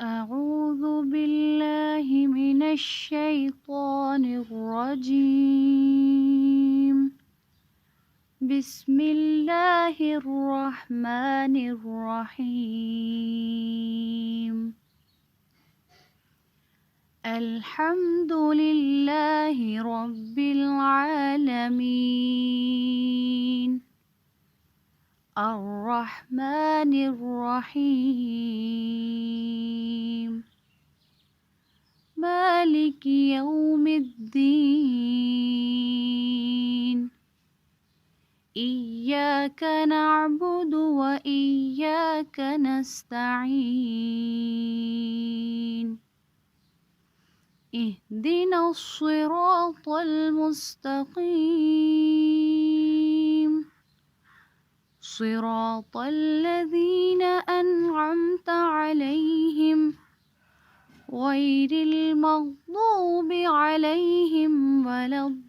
أعوذ بالله من الشيطان الرجيم. بسم الله الرحمن الرحيم. الحمد لله رب العالمين. الرحمن الرحيم. مالك يوم الدين. إياك نعبد وإياك نستعين. اهدنا الصراط المستقيم، صراط الذين أنعمت عليهم غير المغضوب عليهم ولا الضالين.